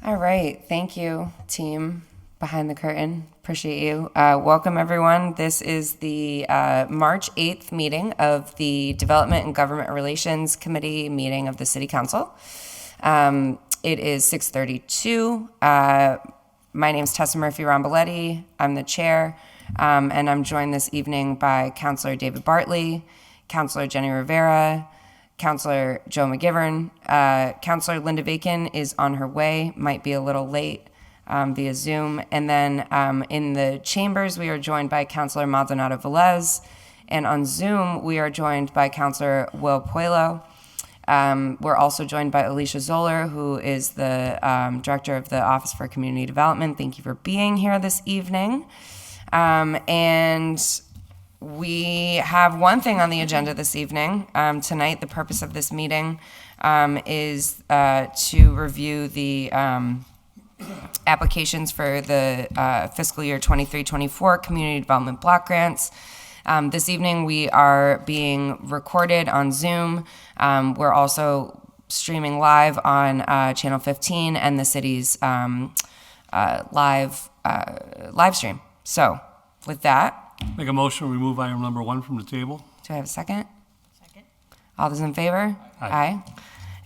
All right. Thank you, team behind the curtain. Appreciate you. Welcome, everyone. This is the March 8th meeting of the Development and Government Relations Committee meeting of the City Council. It is 6:32. My name is Tessa Murphy-Ramboletti. I'm the chair, and I'm joined this evening by Councilor David Bartley, Councilor Jenny Rivera, Councilor Joe McGivern. Councilor Linda Bacon is on her way, might be a little late via Zoom. And then in the chambers, we are joined by Councilor Maldonado Velez. And on Zoom, we are joined by Councilor Will Puelo. We're also joined by Alicia Zoeller, who is the Director of the Office for Community Development. Thank you for being here this evening. And we have one thing on the agenda this evening. Tonight, the purpose of this meeting is to review the applications for the fiscal year 23-24 Community Development Block Grants. This evening, we are being recorded on Zoom. We're also streaming live on Channel 15 and the city's live stream. So, with that, Make a motion to remove item number 1 from the table. do I have a second? Second. All those in favor? Aye.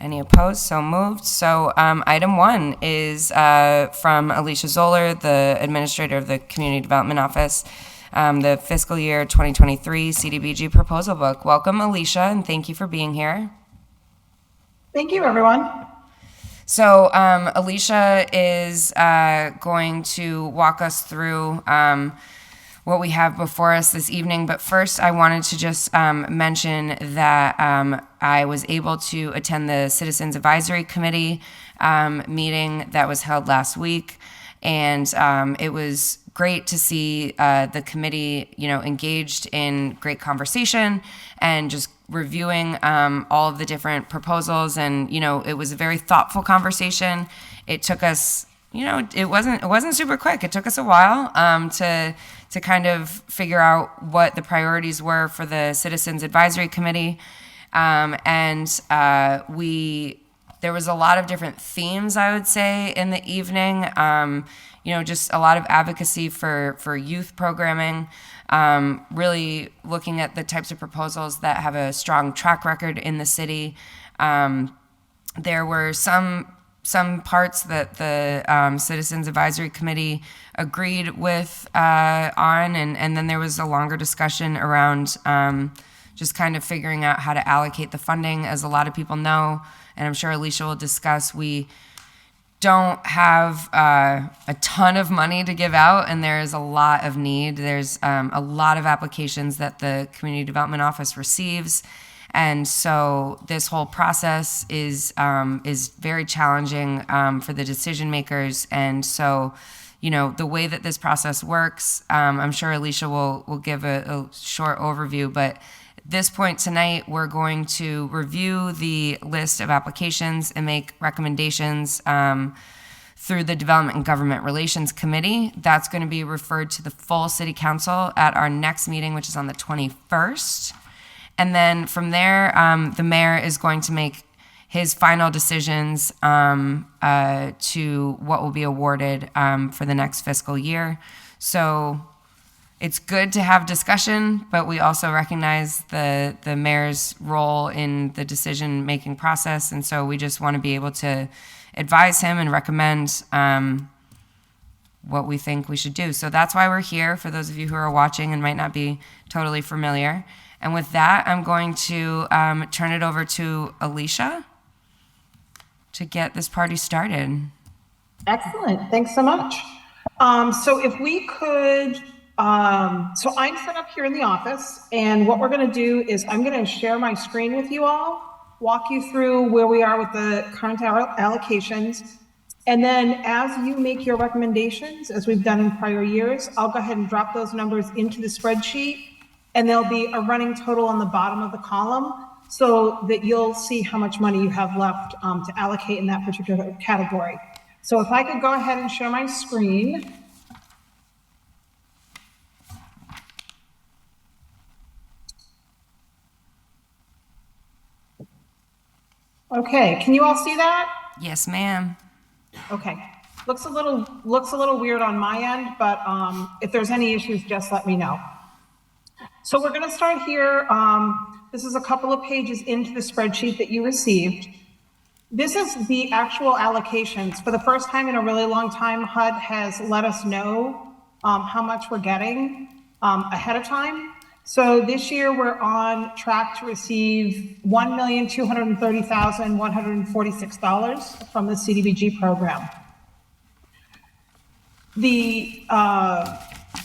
Any opposed? So moved. So item 1 is from Alicia Zoeller, the administrator of the Community Development Office, the fiscal year 2023 CDBG proposal book. Welcome, Alicia, and thank you for being here. Thank you, everyone. So Alicia is going to walk us through what we have before us this evening. But first, I wanted to just mention that I was able to attend the Citizens Advisory Committee meeting that was held last week. And it was great to see the committee, engaged in great conversation and just reviewing all of the different proposals. And, it was a very thoughtful conversation. It took us, it wasn't super quick. It took us a while to kind of figure out what the priorities were for the Citizens Advisory Committee. There was a lot of different themes, I would say, in the evening. Just a lot of advocacy for youth programming, really looking at the types of proposals that have a strong track record in the city. There were some parts that the Citizens Advisory Committee agreed with on, and then there was a longer discussion around just kind of figuring out how to allocate the funding. As a lot of people know, and I'm sure Alicia will discuss, we don't have a ton of money to give out, and there is a lot of need. There's a lot of applications that the Community Development Office receives. And so this whole process is very challenging for the decision makers. And so, the way that this process works, I'm sure Alicia will give a short overview, but at this point tonight, we're going to review the list of applications and make recommendations through the Development and Government Relations Committee. That's going to be referred to the full City Council at our next meeting, which is on the 21st. And then from there, the mayor is going to make his final decisions to what will be awarded for the next fiscal year. So it's good to have discussion, but we also recognize the mayor's role in the decision-making process. And so we just want to be able to advise him and recommend what we think we should do. So that's why we're here, for those of you who are watching and might not be totally familiar. And with that, I'm going to turn it over to Alicia to get this party started. Excellent. Thanks so much. So if we could, so I'm set up here in the office, and what we're going to do is I'm going to share my screen with you all, walk you through where we are with the current allocations. And then as you make your recommendations, as we've done in prior years, I'll go ahead and drop those numbers into the spreadsheet. And there'll be a running total on the bottom of the column so that you'll see how much money you have left to allocate in that particular category. So if I could go ahead and share my screen. Okay, can you all see that? Yes, ma'am. Okay. Looks a little weird on my end, but if there's any issues, just let me know. So we're going to start here. This is a couple of pages into the spreadsheet that you received. This is the actual allocations. For the first time in a really long time, HUD has let us know how much we're getting ahead of time. So this year we're on track to receive $1,230,146 from the CDBG program.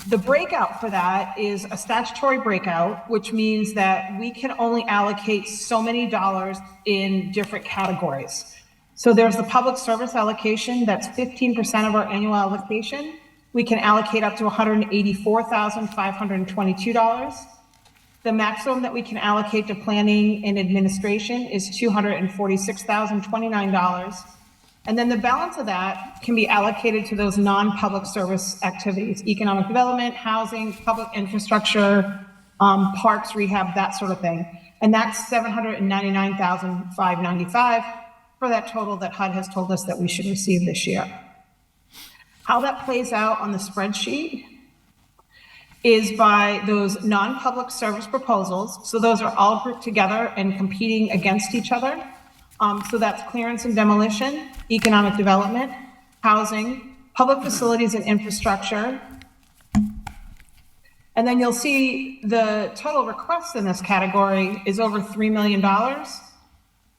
The breakout for that is a statutory breakout, which means that we can only allocate so many dollars in different categories. So there's the public service allocation, that's 15% of our annual allocation. We can allocate up to $184,522. The maximum that we can allocate to planning and administration is $246,029. And then the balance of that can be allocated to those non-public service activities, economic development, housing, public infrastructure, parks, rehab, that sort of thing. And that's $799,595 for that total that HUD has told us that we should receive this year. How that plays out on the spreadsheet is by those non-public service proposals. So those are all grouped together and competing against each other. So that's clearance and demolition, economic development, housing, public facilities and infrastructure. And then you'll see the total requests in this category is over $3 million.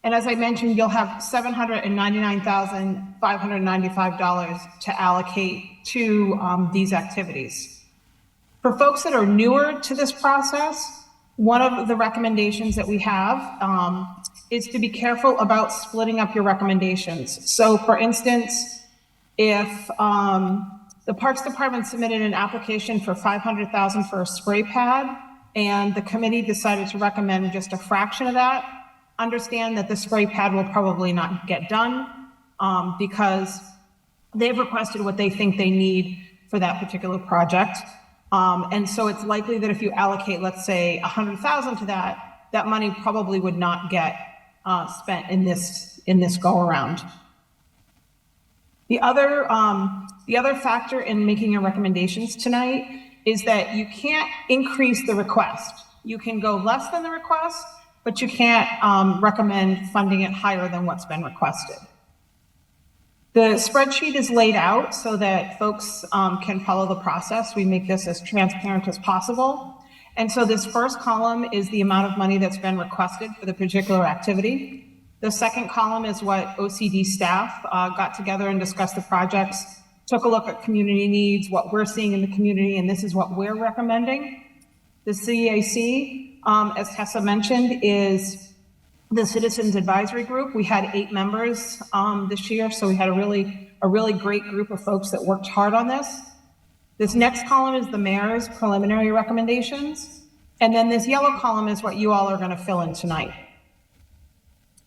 And as I mentioned, you'll have $799,595 to allocate to these activities. For folks that are newer to this process, one of the recommendations that we have is to be careful about splitting up your recommendations. So for instance, if the Parks Department submitted an application for $500,000 for a spray pad, and the committee decided to recommend just a fraction of that, understand that the spray pad will probably not get done because they've requested what they think they need for that particular project. And so it's likely that if you allocate, let's say, $100,000 to that, that money probably would not get spent in this go around. The other factor in making your recommendations tonight is that you can't increase the request. You can go less than the request, but you can't recommend funding it higher than what's been requested. The spreadsheet is laid out so that folks can follow the process. We make this as transparent as possible. And so this first column is the amount of money that's been requested for the particular activity. The second column is what OCD staff got together and discussed the projects, took a look at community needs, what we're seeing in the community, and this is what we're recommending. The CAC, as Tessa mentioned, is the Citizens Advisory Group. We had 8 members this year, so we had a really great group of folks that worked hard on this. This next column is the mayor's preliminary recommendations, and then this yellow column is what you all are going to fill in tonight.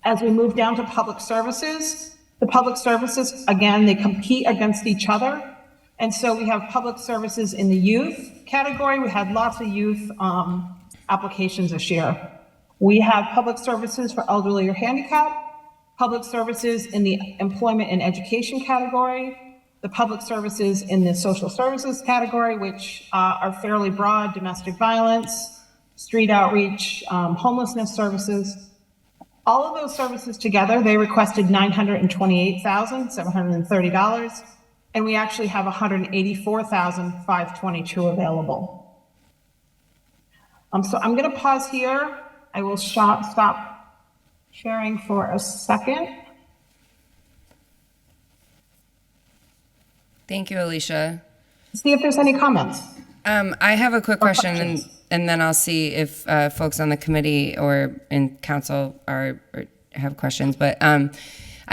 As we move down to public services, the public services, again, they compete against each other. And so we have public services in the youth category. We had lots of youth applications this year. We have public services for elderly or handicapped, public services in the employment and education category, the public services in the social services category, which are fairly broad: domestic violence, street outreach, homelessness services. All of those services together, they requested $928,730, and we actually have $184,522 available. So I'm going to pause here. I will stop sharing for a second. Thank you, Alicia. See if there's any comments. I have a quick question, questions. and then I'll see if folks on the committee or in council or have questions. But I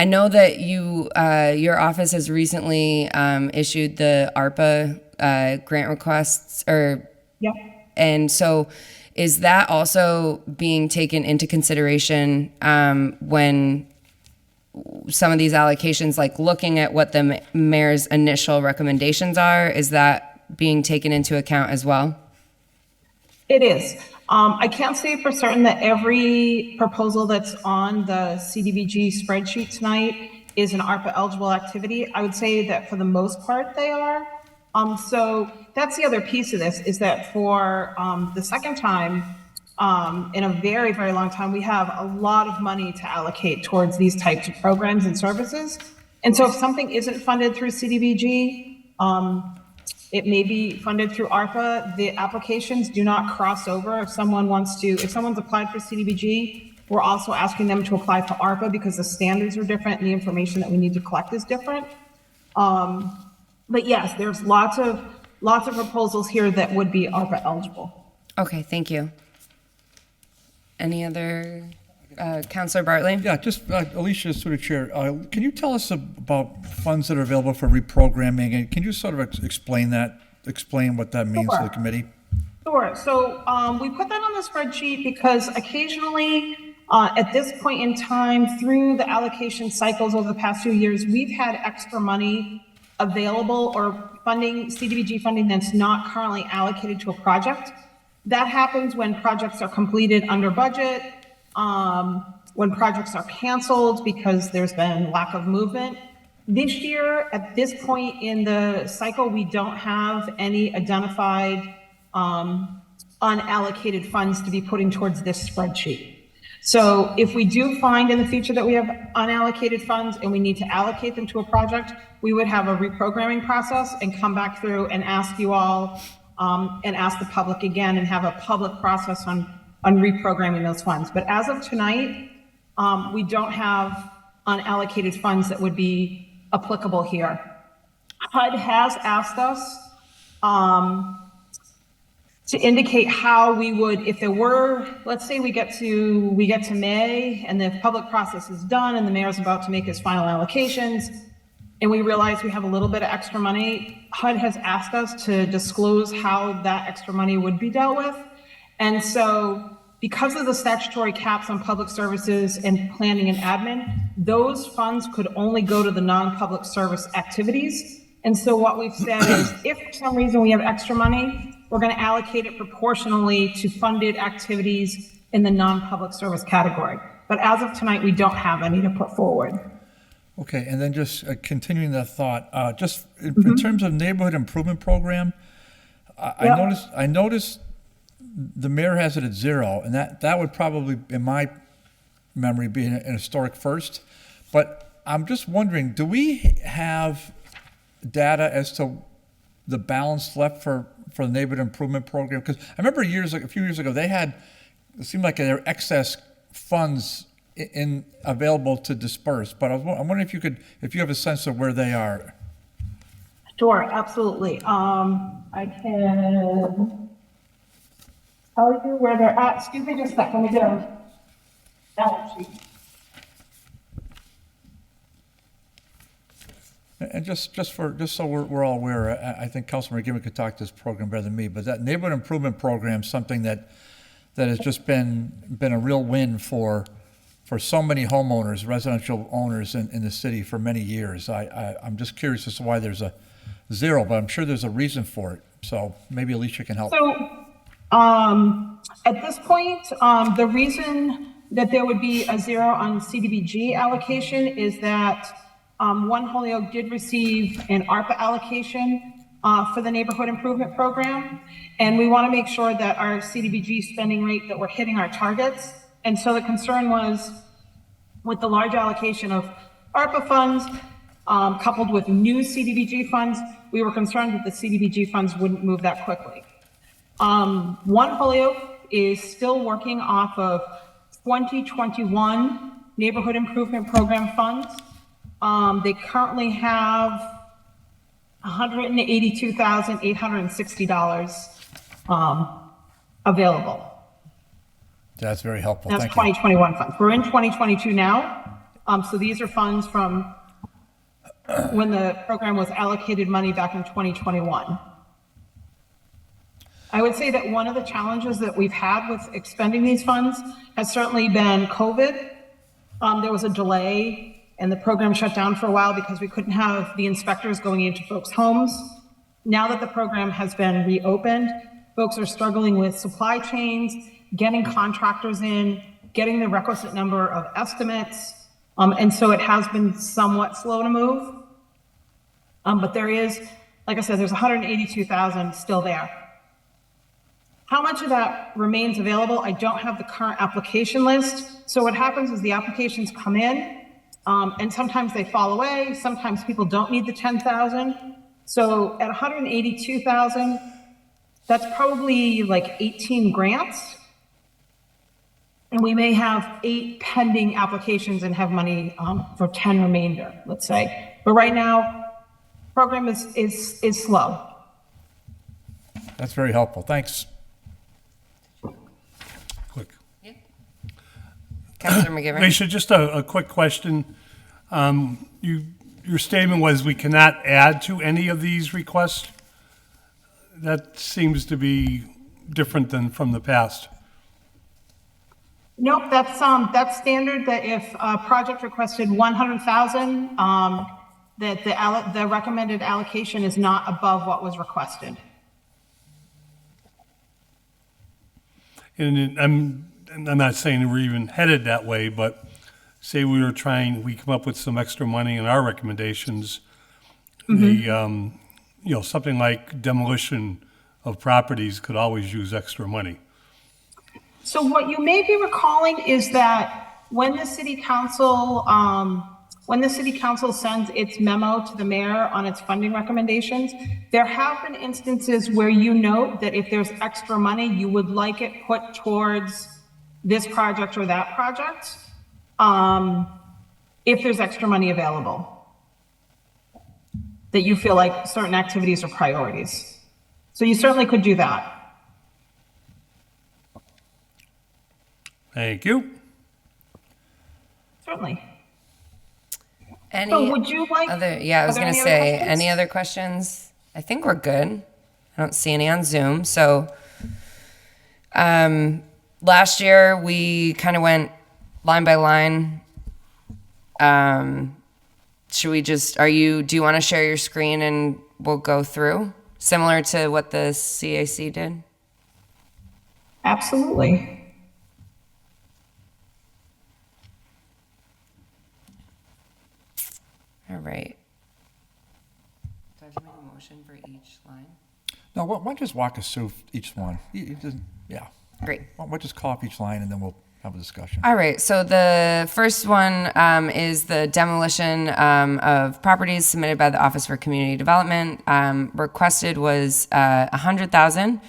know that your office has recently issued the ARPA grant requests, Yep. and so is that also being taken into consideration when some of these allocations, like looking at what the mayor's initial recommendations are, is that being taken into account as well? It is. I can't say for certain that every proposal that's on the CDBG spreadsheet tonight is an ARPA eligible activity. I would say that for the most part they are. So that's the other piece of this, is that for the second time in a very, very long time, we have a lot of money to allocate towards these types of programs and services. And so if something isn't funded through CDBG, it may be funded through ARPA. The applications do not cross over. If someone's applied for CDBG, we're also asking them to apply for ARPA because the standards are different and the information that we need to collect is different. But yes, there's lots of proposals here that would be ARPA eligible. Okay, thank you. Any other, Councilor Bartley? Yeah, just Alicia, through the chair, can you tell us about funds that are available for reprogramming? And can you sort of explain what that means to the committee? Sure. So we put that on the spreadsheet because occasionally at this point in time, through the allocation cycles over the past few years, we've had extra money available or funding, CDBG funding that's not currently allocated to a project. That happens when projects are completed under budget, when projects are canceled because there's been lack of movement. This year, at this point in the cycle, we don't have any identified unallocated funds to be putting towards this spreadsheet. So if we do find in the future that we have unallocated funds and we need to allocate them to a project, we would have a reprogramming process and come back through and ask you all and ask the public again and have a public process on reprogramming those funds. But as of tonight, we don't have unallocated funds that would be applicable here. HUD has asked us to indicate how we would, if there were, let's say we get to May and the public process is done and the mayor's about to make his final allocations and we realize we have a little bit of extra money, HUD has asked us to disclose how that extra money would be dealt with. And so because of the statutory caps on public services and planning and admin, those funds could only go to the non-public service activities. And so what we've said is if for some reason we have extra money, we're going to allocate it proportionally to funded activities in the non-public service category. But as of tonight, we don't have any to put forward. Okay, and then just continuing that thought, just in terms of neighborhood improvement program, I noticed the mayor has it at 0, and that would probably, in my memory, be an historic first. But I'm just wondering, do we have data as to the balance left for the neighborhood improvement program? Because I remember a few years ago, it seemed like there were excess funds available to disperse. But I'm wondering if you have a sense of where they are. Sure, absolutely. I can tell you where they're at. Excuse me just a second. Let me get a balance sheet. And just so we're all aware, I think Councilman McGibbon could talk to this program better than me, but that neighborhood improvement program is something that has just been a real win for so many homeowners, residential owners in the city for many years. I'm just curious as to why there's a 0, but I'm sure there's a reason for it. So maybe Alicia can help. So at this point, the reason that there would be a 0 on CDBG allocation is that One Holyoke did receive an ARPA allocation for the neighborhood improvement program. And we want to make sure that our CDBG spending rate, that we're hitting our targets. And so the concern was with the large allocation of ARPA funds coupled with new CDBG funds, we were concerned that the CDBG funds wouldn't move that quickly. One Holyoke is still working off of 2021 neighborhood improvement program funds. They currently have $182,860 available. That's very helpful. That's Thank 2021 funds. We're in 2022 now. So these are funds from when the program was allocated money back in 2021. I would say that one of the challenges that we've had with expending these funds has certainly been COVID. There was a delay and the program shut down for a while because we couldn't have the inspectors going into folks' homes. Now that the program has been reopened, folks are struggling with supply chains, getting contractors in, getting the requisite number of estimates. And so it has been somewhat slow to move. But there is, like I said, there's 182,000 still there. How much of that remains available? I don't have the current application list. So what happens is the applications come in, and sometimes they fall away. Sometimes people don't need the 10,000. So at 182,000, that's probably like 18 grants. And we may have 8 pending applications and have money for 10 remainder, let's say. But right now, program is slow. That's very helpful. Thanks. Quick. Councilor McGivern. Alicia, just a quick question. Your statement was we cannot add to any of these requests. That seems to be different than from the past. Nope, that's standard, that if a project requested 100,000, that the recommended allocation is not above what was requested. And I'm not saying we're even headed that way, but say we come up with some extra money in our recommendations, something like demolition of properties could always use extra money. So what you may be recalling is that when the city council sends its memo to the mayor on its funding recommendations, there have been instances where you note that if there's extra money, you would like it put towards this project or that project, if there's extra money available, that you feel like certain activities are priorities. So you certainly could do that. Thank you. Certainly. Any So would you like? other? Yeah, I was are there going to any other say, questions? any other questions? I think we're good. I don't see any on Zoom. So last year we kind of went line by line. Should we just, do you want to share your screen and we'll go through? Similar to what the CAC did? Absolutely. All right. Do I have to make a motion for each line? No, why don't you just walk us through each one? Yeah. Great. Why don't we just call up each line and then we'll have a discussion. All right, so the first one is the demolition of properties submitted by the Office for Community Development. Requested was 100,000.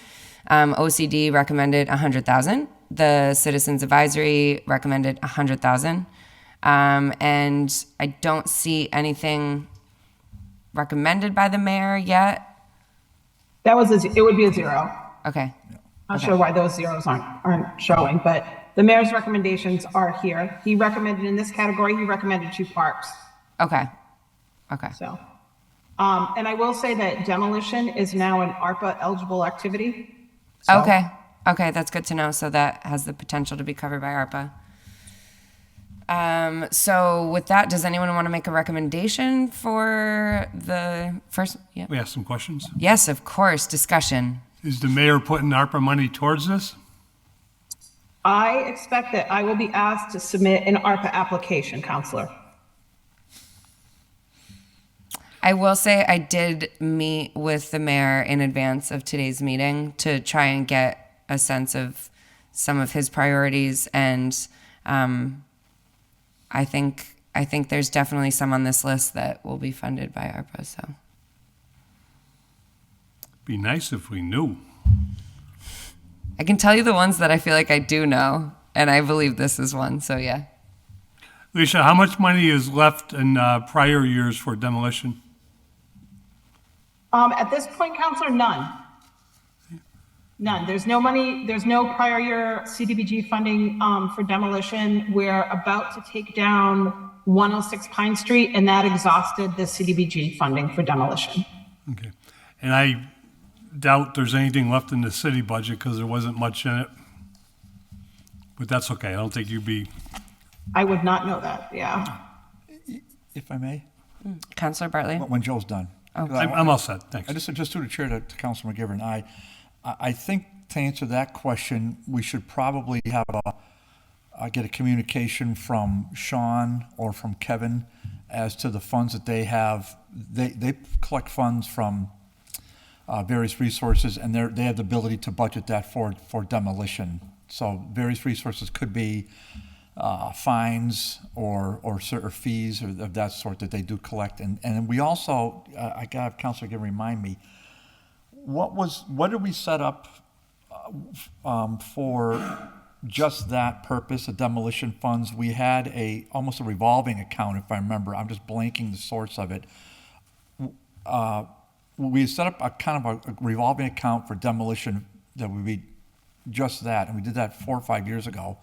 OCD recommended 100,000. The Citizens Advisory recommended 100,000. And I don't see anything recommended by the mayor yet. It would be a 0. Okay. Not sure why those zeros aren't showing, but the mayor's recommendations are here. He recommended in this category, he recommended 2 parks. Okay. Okay. So, and I will say that demolition is now an ARPA eligible activity. So, Okay. Okay, that's good to know. So that has the potential to be covered by ARPA. So with that, does anyone want to make a recommendation for the first? Yeah. We have some questions. Yes, of course. Discussion. Is the mayor putting ARPA money towards this? I expect that I will be asked to submit an ARPA application, Counselor. I will say I did meet with the mayor in advance of today's meeting to try and get a sense of some of his priorities, and I think there's definitely some on this list that will be funded by ARPA. So Be nice if we knew. I can tell you the ones that I feel like I do know, and I believe this is one. So yeah. Alicia, how much money is left in prior years for demolition? At this point, Counselor, none. None. There's no money, there's no prior year CDBG funding for demolition. We're about to take down 106 Pine Street, and that exhausted the CDBG funding for demolition. Okay. And I doubt there's anything left in the city budget because there wasn't much in it. But that's okay. I don't think you'd be. I would not know that, yeah. If I may, Councilor Bartley. when Joe's done. I'm all set. Thanks. I just through the chair to Councilor McGivern. I think to answer that question, we should probably have get a communication from Sean or from Kevin as to the funds that they have. They collect funds from various resources, and they have the ability to budget that for demolition. So various resources could be fines or certain fees or of that sort that they do collect. And we also, I got to have Councilor again remind me, what did we set up for just that purpose, the demolition funds? We had almost a revolving account, if I remember. I'm just blanking the source of it. We set up a kind of a revolving account for demolition that would be just that, and we did that 4 or 5 years ago.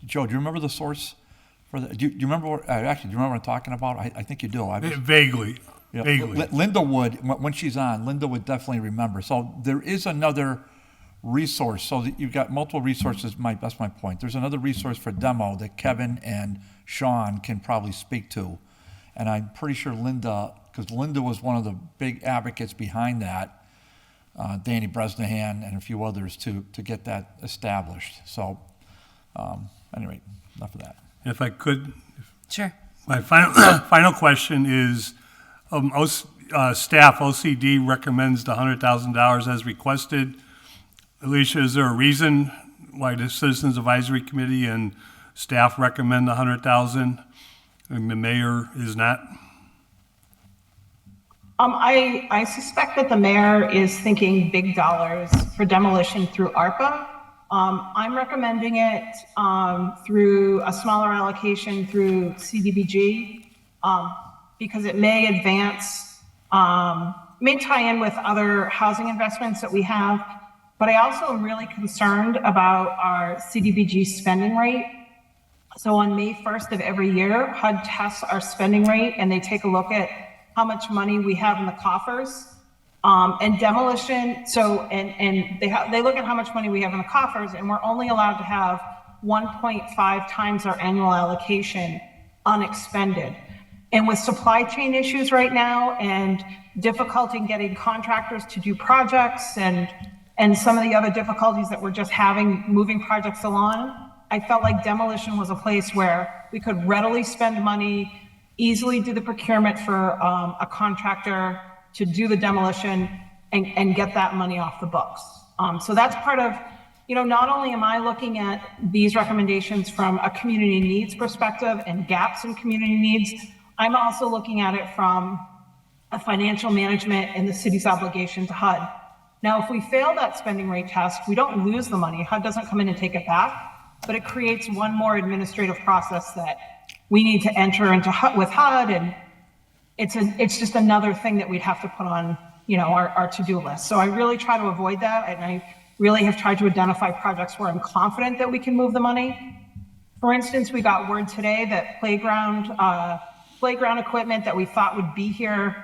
Joe, do you remember the source for that? Do you remember actually, do you remember what I'm talking about? I think you do. Vaguely. Yeah, Vaguely. Linda would, when she's on, Linda would definitely remember. So there is another resource. So that you've got multiple resources. That's my point. There's another resource for demo that Kevin and Sean can probably speak to. And I'm pretty sure Linda, because Linda was one of the big advocates behind that, Danny Bresnahan and a few others to get that established. So anyway, enough of that. If I could, Sure. my final question is, staff, OCD recommends the $100,000 as requested. Alicia, is there a reason why the Citizens Advisory Committee and staff recommend the $100,000 and the mayor is not? I suspect that the mayor is thinking big dollars for demolition through ARPA. I'm recommending it through a smaller allocation through CDBG because it may advance, may tie in with other housing investments that we have. But I also am really concerned about our CDBG spending rate. So on May 1st of every year, HUD tests our spending rate and they take a look at how much money we have in the coffers. And demolition, they look at how much money we have in the coffers, and we're only allowed to have 1.5 times our annual allocation unexpended. And with supply chain issues right now and difficulty in getting contractors to do projects and some of the other difficulties that we're just having moving projects along, I felt like demolition was a place where we could readily spend money, easily do the procurement for a contractor to do the demolition and get that money off the books. So that's part of, not only am I looking at these recommendations from a community needs perspective and gaps in community needs, I'm also looking at it from a financial management and the city's obligation to HUD. Now, if we fail that spending rate test, we don't lose the money. HUD doesn't come in and take it back, but it creates one more administrative process that we need to enter into with HUD, and it's just another thing that we'd have to put on, our to-do list. So I really try to avoid that, and I really have tried to identify projects where I'm confident that we can move the money. For instance, we got word today that playground equipment that we thought would be here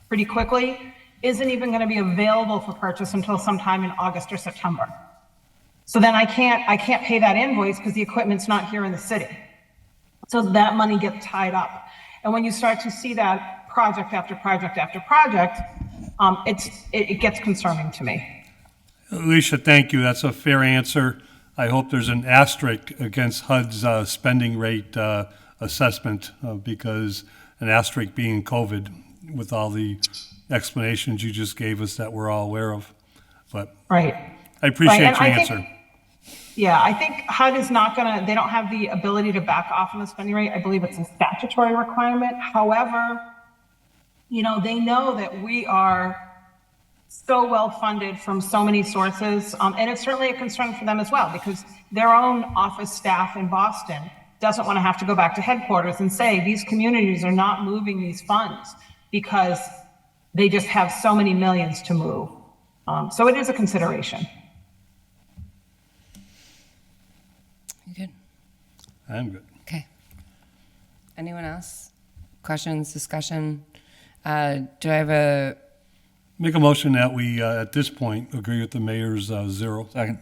pretty quickly isn't even going to be available for purchase until sometime in August or September. So then I can't pay that invoice because the equipment's not here in the city. So that money gets tied up. And when you start to see that project after project after project, it gets concerning to me. Alicia, thank you. That's a fair answer. I hope there's an asterisk against HUD's spending rate assessment because an asterisk being COVID with all the explanations you just gave us that we're all aware of. But right. I appreciate right. your answer. I think HUD is they don't have the ability to back off on the spending rate. I believe it's a statutory requirement. However, they know that we are so well funded from so many sources. And it's certainly a concern for them as well, because their own office staff in Boston doesn't want to have to go back to headquarters and say, these communities are not moving these funds because they just have so many millions to move. So it is a consideration. You good? I'm good. Okay. Anyone else? Questions, discussion? Do I have Make a motion that we, at this point, agree with the mayor's 0. Second.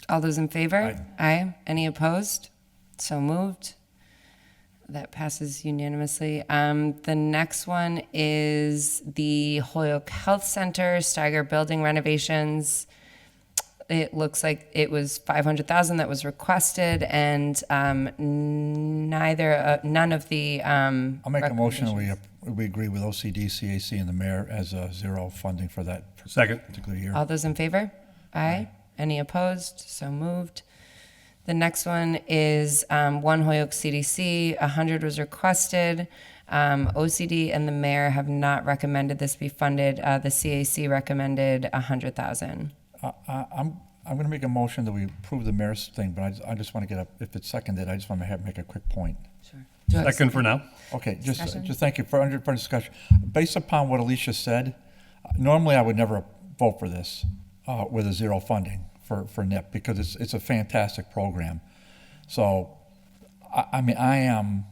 all those in favor? Aye. Aye. Any opposed? So moved. That passes unanimously. The next one is the Holyoke Health Center, Steiger building renovations. it looks like it was 500,000 that was requested, and none of the. I'll make a motion that we agree with OCD, CAC, and the mayor as zero funding for that Second. particular year. All those in favor? Aye. Any opposed? So moved. The next one is One Holyoke CDC. 100 was requested. OCD and the mayor have not recommended this be funded. The CAC recommended 100,000. I'm going to make a motion that we approve the mayor's thing, but I just want to if it's seconded, I just want to make a quick point. Sure. Do I have a Second for now. Okay, Discussion? just thank you for discussion. Based upon what Alicia said, normally I would never vote for this with a zero funding for NIP because it's a fantastic program. So, I mean, I am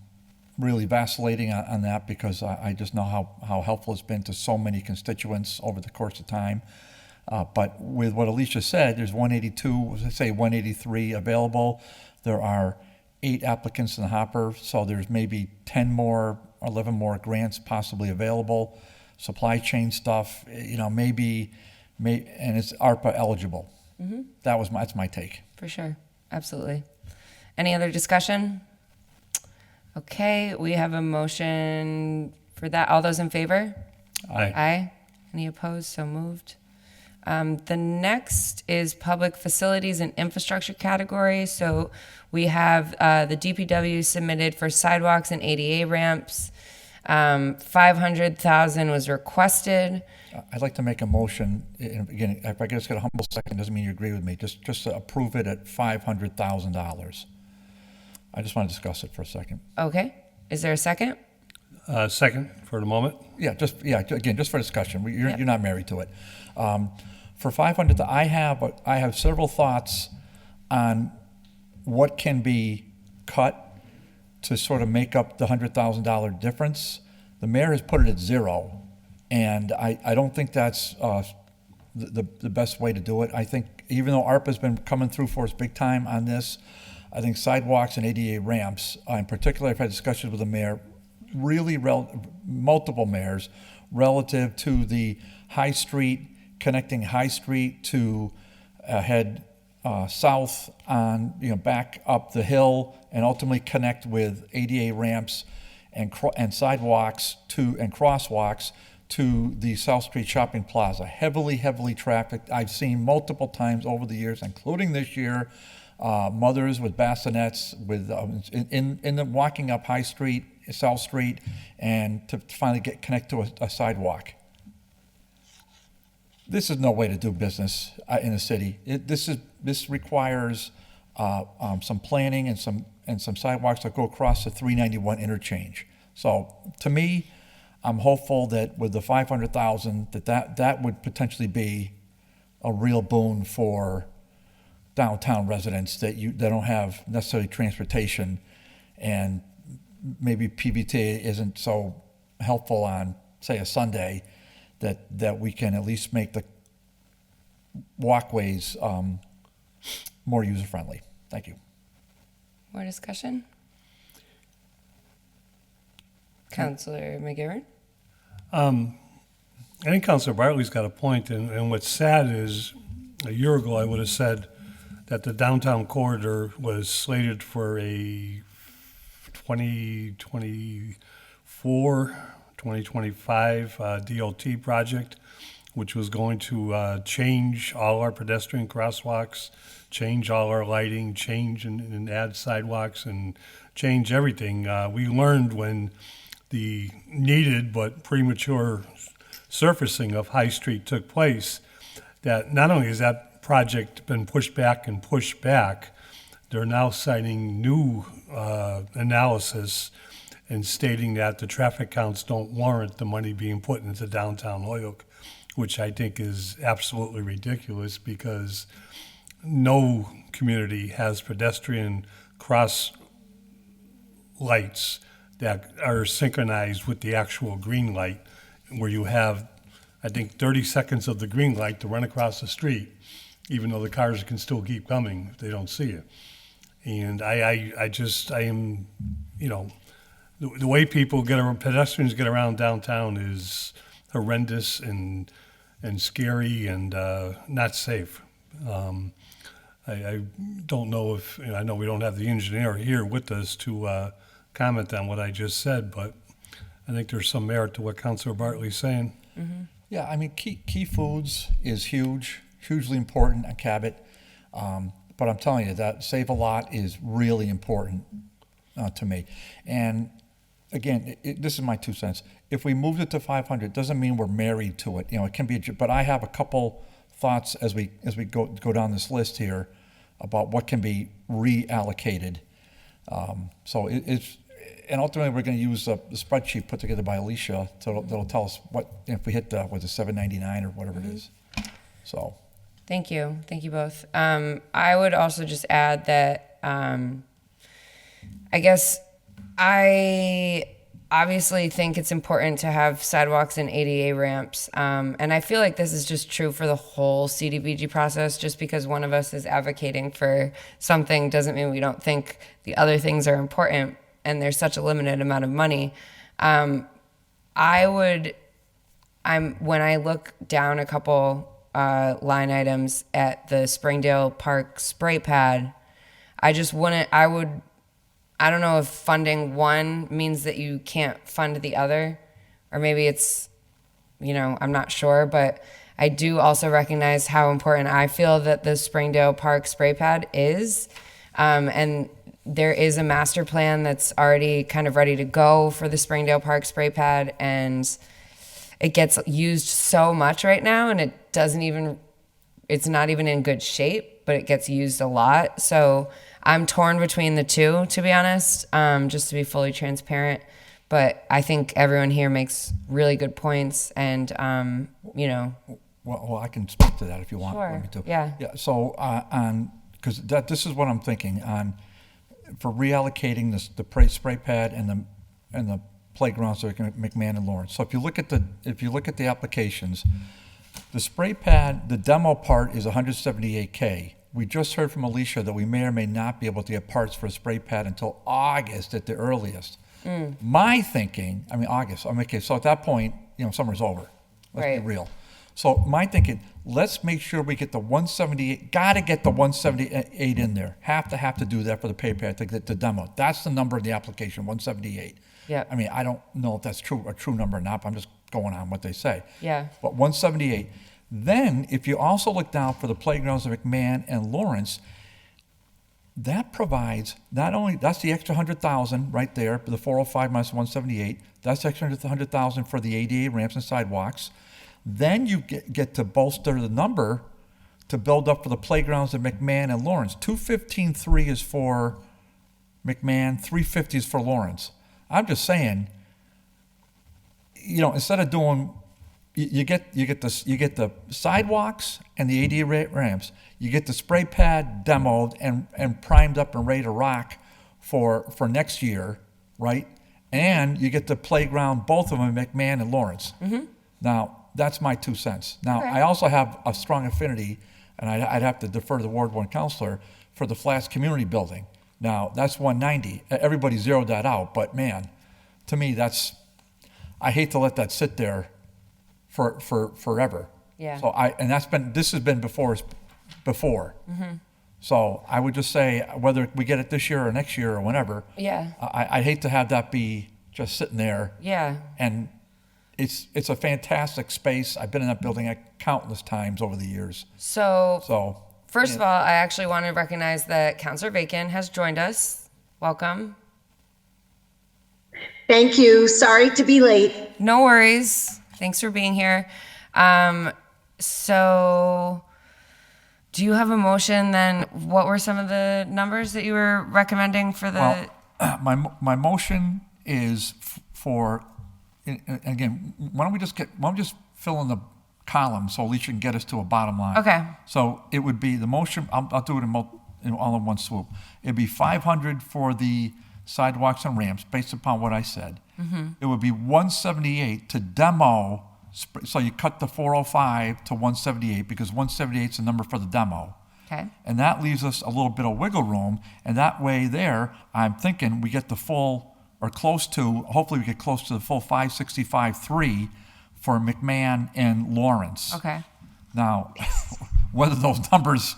really vacillating on that because I just know how helpful it's been to so many constituents over the course of time. But with what Alicia said, there's 182, let's say 183 available. There are 8 applicants in the hopper, so there's maybe 10 more, 11 more grants possibly available. Supply chain stuff, maybe, and it's ARPA eligible. Mm-hmm. That's my take. For sure. Absolutely. Any other discussion? Okay, we have a motion for that. All those in favor? Aye. Aye. Any opposed? So moved. The next is public facilities and infrastructure category. So we have the DPW submitted for sidewalks and ADA ramps. 500,000 was requested. I'd like to make a motion, and again, if I just get a humble second, doesn't mean you agree with me, just to approve it at $500,000. I just want to discuss it for a second. Okay. Is there a second? Second for the moment. Again, just for discussion. You're not married to it. For 500, I have several thoughts on what can be cut to sort of make up the $100,000 difference. The mayor has put it at zero, and I don't think that's the best way to do it. I think even though ARPA's been coming through for us big time on this, I think sidewalks and ADA ramps, in particular, I've had discussions with the mayor, really multiple mayors, relative to the High Street, connecting High Street to head south on, back up the hill and ultimately connect with ADA ramps and sidewalks and crosswalks to the South Street Shopping Plaza. Heavily trafficked. I've seen multiple times over the years, including this year, mothers with bassinets in the walking up High Street, South Street, and to finally connect to a sidewalk. This is no way to do business in the city. This requires some planning and some sidewalks that go across the 391 interchange. So to me, I'm hopeful that with the 500,000, that would potentially be a real boon for downtown residents that don't have necessarily transportation, and maybe PVT isn't so helpful on, say, a Sunday, that we can at least make the walkways more user-friendly. Thank you. More discussion? Councilor McGivern? I think Councilor Bartley's got a point, and what's sad is a year ago I would have said that the downtown corridor was slated for a 2025 DOT project, which was going to change all our pedestrian crosswalks, change all our lighting, change and add sidewalks, and change everything. We learned when the needed but premature surfacing of High Street took place that not only has that project been pushed back, they're now citing new analysis and stating that the traffic counts don't warrant the money being put into downtown Holyoke, which I think is absolutely ridiculous because no community has pedestrian cross lights that are synchronized with the actual green light, where you have, I think, 30 seconds of the green light to run across the street, even though the cars can still keep coming if they don't see it. And I am, the way pedestrians get around downtown is horrendous and scary and not safe. I don't know if, I know we don't have the engineer here with us to comment on what I just said, but I think there's some merit to what Councilor Bartley's saying. Yeah, I mean, key foods is hugely important at Cabot. But I'm telling you, that Save a Lot is really important to me. And again, this is my 2 cents. If we moved it to 500, doesn't mean we're married to it. It can be, but I have a couple thoughts as we go down this list here about what can be reallocated. So it's, and ultimately we're going to use the spreadsheet put together by Alicia that'll tell us what, if we hit the, was it 799 or whatever it is. So. Thank you both. I would also just add that I guess I obviously think it's important to have sidewalks and ADA ramps. And I feel like this is just true for the whole CDBG process. Just because one of us is advocating for something doesn't mean we don't think the other things are important, and there's such a limited amount of money. When I look down a couple line items at the Springdale Park spray pad, I don't know if funding one means that you can't fund the other, or maybe it's, I'm not sure, but I do also recognize how important I feel that the Springdale Park spray pad is. And there is a master plan that's already kind of ready to go for the Springdale Park spray pad, and it gets used so much right now, and it's not even in good shape, but it gets used a lot. So I'm torn between the two, to be honest, just to be fully transparent. But I think everyone here makes really good points, and, Well, I can speak to that if you want Sure. me to. Yeah. Yeah, so because this is what I'm thinking on, for reallocating the spray pad and the playgrounds so McMahon and Lawrence. So if you look at the applications, the spray pad, the demo part is $178K. We just heard from Alicia that we may or may not be able to get parts for a spray pad until August at the earliest. My thinking, August. Okay, so at that point, summer's over. Let's Right. be real. So my thinking, let's make sure we get the 178. Got to get the 178 in there. Have to do that for the pay pad to get the demo. That's the number of the application, 178. Yeah. I don't know if that's a true number or not, but I'm just going on what they say. Yeah. But 178. Then, if you also look down for the playgrounds of McMahon and Lawrence, that provides not only, that's the extra 100,000 right there, the 405 minus 178. That's the extra 100,000 for the ADA ramps and sidewalks. Then you get to bolster the number to build up for the playgrounds of McMahon and Lawrence. 215.3 is for McMahon, 350 is for Lawrence. I'm just saying, instead of doing, you get the sidewalks and the ADA ramps. You get the spray pad demoed and primed up and ready to rock for next year, right? And you get the playground, both of them, McMahon and Lawrence. Mm-hmm. Now, that's my 2 cents. Now, Okay. I also have a strong affinity, and I'd have to defer to the Ward 1 counselor, for the Flats Community Building. Now, that's 190. Everybody zeroed that out, but man, to me, I hate to let that sit there for forever. Yeah. So this has been before. Mm-hmm. So I would just say, whether we get it this year or next year or whenever, Yeah. I hate to have that be just sitting there. Yeah. And it's a fantastic space. I've been in that building countless times over the years. So first of all, I actually want to recognize that Councilor Bacon has joined us. Welcome. Thank you. Sorry to be late. No worries. Thanks for being here. So do you have a motion then? What were some of the numbers that you were recommending for the? Well, my motion is for, and again, why don't we just fill in the column so Alicia can get us to a bottom line. Okay. So it would be the motion, I'll do it all in one swoop. It'd be 500 for the sidewalks and ramps, based upon what I said. Mm-hmm. It would be 178 to demo, so you cut the 405 to 178, because 178 is the number for the demo. Okay. And that leaves us a little bit of wiggle room, and that way there, I'm thinking we get the full, or close to, hopefully we get close to the full 565.3 for McMahon and Lawrence. Okay. Now, Whether those numbers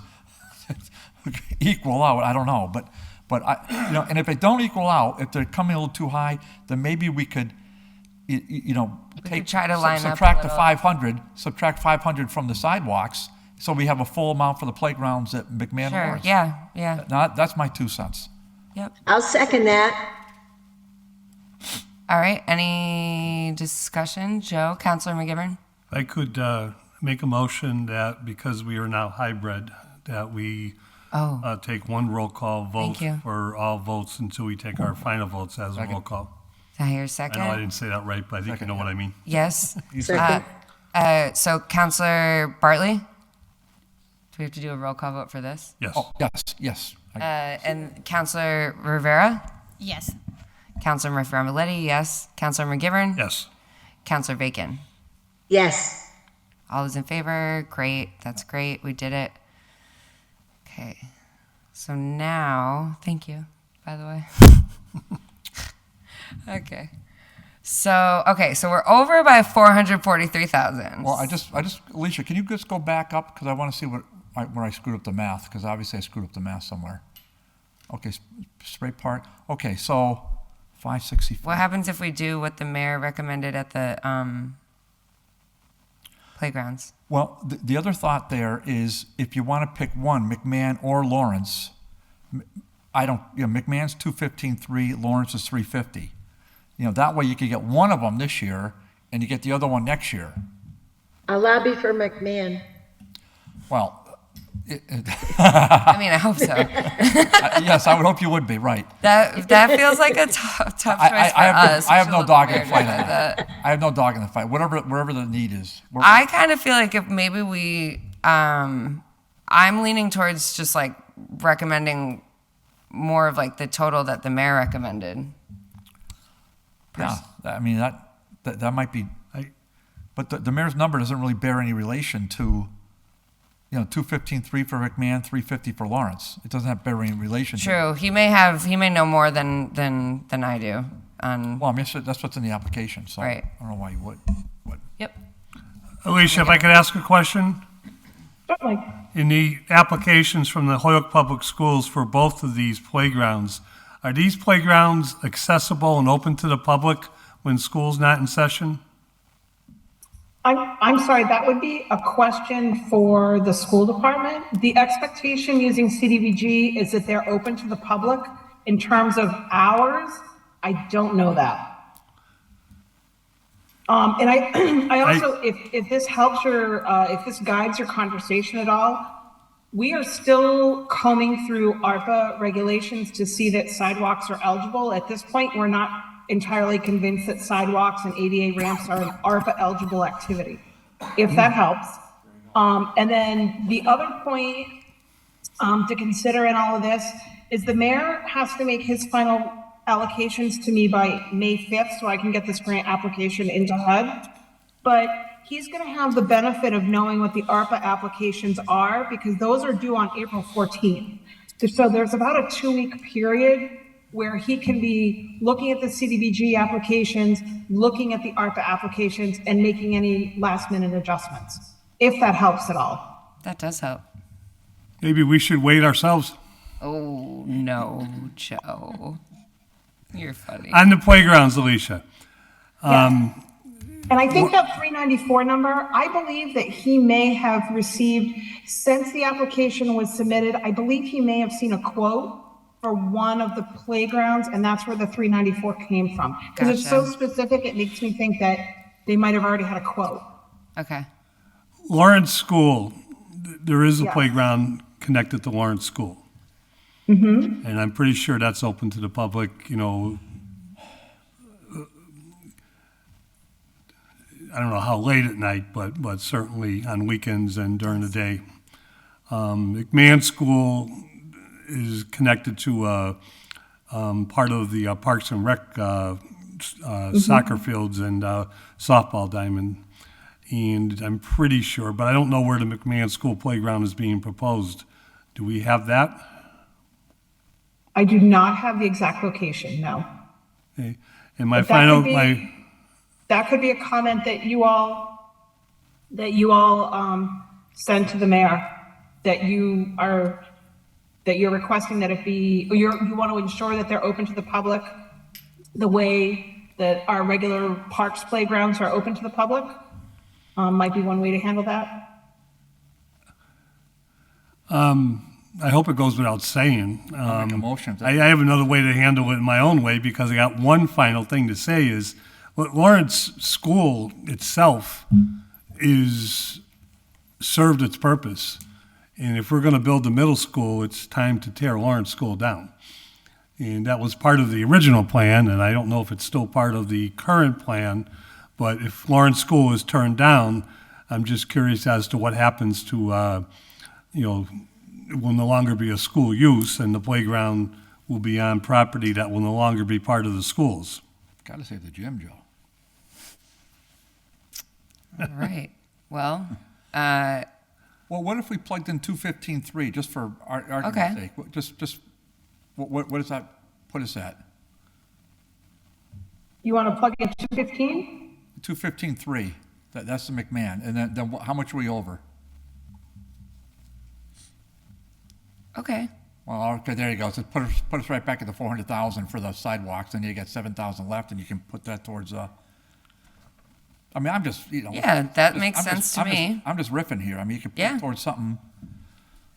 equal out, I don't know. But and if they don't equal out, if they're coming a little too high, then maybe we could, try to line up a subtract the little. 500, subtract 500 from the sidewalks, so we have a full amount for the playgrounds at McMahon and Sure, Lawrence. yeah. Now, that's my 2 cents. Yep. I'll second that. All right, any discussion? Joe, Counselor McGivern? I could make a motion that because we are now hybrid, that we take one roll call vote Thank you. for all votes until we take our final votes as a roll call. Did I hear a I second? know I didn't say that right, but I think you know what I mean. Yes. Second. So Counselor Bartley? Do we have to do a roll call vote for this? Yes. Oh, yes. And Counselor Rivera? Yes. Counselor Murphy-Ramboletti, yes. Counselor McGivern? Yes. Counselor Bacon? Yes. All those in favor? Great. That's great. We did it. Okay. So now, thank you, by the way. Okay. So we're over by 443,000. Well, I just, Alicia, can you just go back up? Because I want to see where I screwed up the math, because obviously I screwed up the math somewhere. Okay, straight part. Okay, so 564. What happens if we do what the mayor recommended at the playgrounds? Well, the other thought there is if you want to pick one, McMahon or Lawrence, McMahon's 215.3, Lawrence is 350. That way you could get one of them this year and you get the other one next year. I'll lobby for McMahon. Well, I mean, I hope so. yes, I would hope you would be, right. That feels like a tough choice for us. I have We no should dog in look the fight weird on that. I have no dog in the fight, wherever the need is. I kind of feel like if maybe we, I'm leaning towards just like recommending more of like the total that the mayor recommended. Yeah, I mean, that might be, but the mayor's number doesn't really bear any relation to, 215.3 for McMahon, 350 for Lawrence. It doesn't bear any relation to. True. He may know more than I do. Well, I mean, that's what's in the application, so Right. I don't know why you would. But Yep. Alicia, if I could ask a question? Certainly. In the applications from the Holyoke Public Schools for both of these playgrounds, are these playgrounds accessible and open to the public when school's not in session? I'm sorry, that would be a question for the school department. The expectation using CDBG is that they're open to the public. In terms of hours, I don't know that. And I also, if this helps if this guides your conversation at all, we are still combing through ARPA regulations to see that sidewalks are eligible. At this point, we're not entirely convinced that sidewalks and ADA ramps are an ARPA eligible activity, if that helps. And then the other point to consider in all of this is the mayor has to make his final allocations to me by May 5th so I can get this grant application into HUD. But he's going to have the benefit of knowing what the ARPA applications are because those are due on April 14th. So there's about a 2-week period where he can be looking at the CDBG applications, looking at the ARPA applications, and making any last-minute adjustments, if that helps at all. That does help. Maybe we should wait ourselves. Oh, no, Joe. You're funny. On the playgrounds, Alicia. And I think that 394 number, I believe that he may have received, since the application was submitted, I believe he may have seen a quote for one of the playgrounds, and that's where the 394 came from. Because it's so Gotcha. specific, it makes me think that they might have already had a quote. Okay. Lawrence School, there is a Yes. playground connected to Lawrence School. Mm-hmm. And I'm pretty sure that's open to the public, I don't know how late at night, but certainly on weekends and during the day. McMahon School is connected to part of the Parks and Rec soccer fields and softball diamond. And I'm pretty sure, but I don't know where the McMahon School playground is being proposed. Do we have that? I do not have the exact location, no. Okay. And my But that final, could be- That could be a comment that you all send to the mayor. that you're requesting that it be, or you want to ensure that they're open to the public the way that our regular parks playgrounds are open to the public? Might be one way to handle that. I hope it goes without saying. I'll make a motion. I have another way to handle it in my own way, because I got one final thing to say is, Lawrence School itself is served its purpose. And if we're going to build the middle school, it's time to tear Lawrence School down. And that was part of the original plan, and I don't know if it's still part of the current plan, but if Lawrence School is turned down, I'm just curious as to what happens to, it will no longer be a school use, and the playground will be on property that will no longer be part of the schools. Got to save the gym, Joe. All right. Well, Well, what if we plugged in 215.3 just for argument's Okay. sake? What does that put us at? You want to plug in 215? 215.3. That's the McMahon. And then how much are we over? okay. Well, okay, there you go. So put us right back at the 400,000 for the sidewalks, and you get 7,000 left, and you can put that towards. I mean, I'm just Yeah, that makes sense to me. I'm just riffing here. I mean, you can put Yeah. it towards something.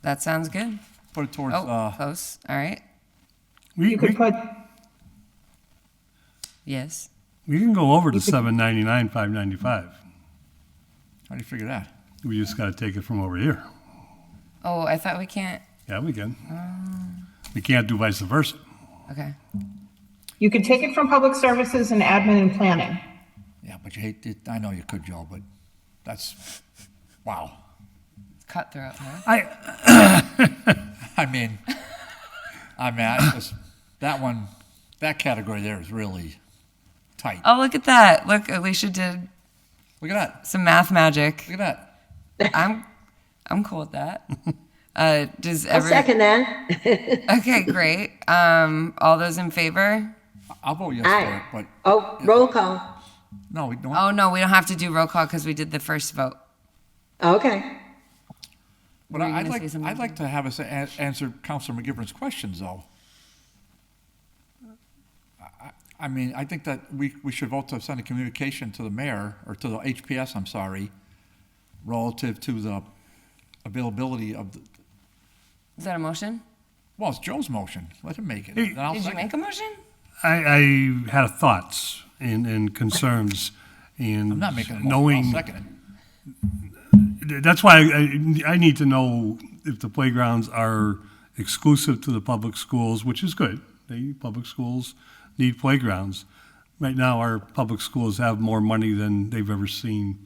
That sounds good. Put it towards. Oh, close. All right. You could put, Yes. We can go over to 799, 595. How do you figure that? We just got to take it from over here. Oh, I thought we can't. Yeah, we can. We can't do vice versa. Okay. you could take it from public services and admin and planning. Yeah, but you hate it. I know you could, Joe, but that's wow. It's cutthroat, huh? I mean, that category there is really tight. Oh, look at that. Look, Alicia did Look at that. some math magic. Look at that. I'm cool with that. Does I'll second that. Okay, great. All those in favor? I'll vote yes Aye. for it, but Oh, roll call. no, we don't. Oh, no, we don't have to do roll call because we did the first vote. Okay. But Were you gonna say something? I'd like to have us answer Councilor McGivern's questions, though. I mean, I think that we should vote to send a communication to the mayor, or to the HPS, I'm sorry, relative to the availability of the, Is that a motion? well, it's Joe's motion. Let him make it. Hey, Then I'll Did you second make a motion? I had thoughts and concerns, and I'm not making a motion. knowing. I'll second it. That's why I need to know if the playgrounds are exclusive to the public schools, which is good. Public schools need playgrounds. Right now, our public schools have more money than they've ever seen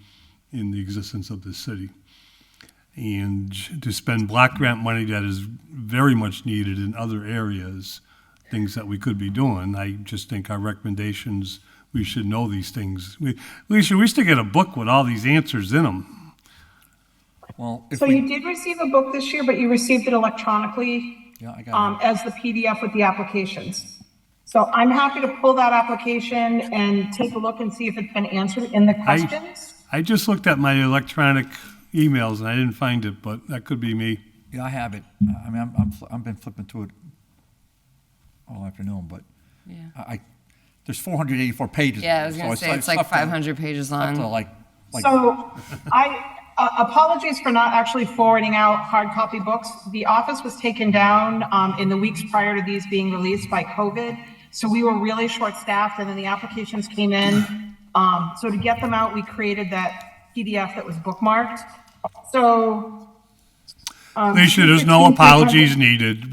in the existence of this city. And to spend block grant money that is very much needed in other areas, things that we could be doing, I just think our recommendations, we should know these things. Alicia, we used to get a book with all these answers in them. Well, if So we, you did receive a book this year, but you received it electronically yeah, I got it. as the PDF with the applications. So I'm happy to pull that application and take a look and see if it's been answered in the questions. I just looked at my electronic emails and I didn't find it, but that could be me. Yeah, I have it. I mean, I've been flipping through it all afternoon, but Yeah. there's 484 pages. Yeah, I was going to say it's like up to- 500 pages Up to long. like So apologies for not actually forwarding out hard copy books. The office was taken down in the weeks prior to these being released by COVID. So we were really short staffed and then the applications came in. So to get them out, we created that PDF that was bookmarked. So. Alicia, there's no apologies needed.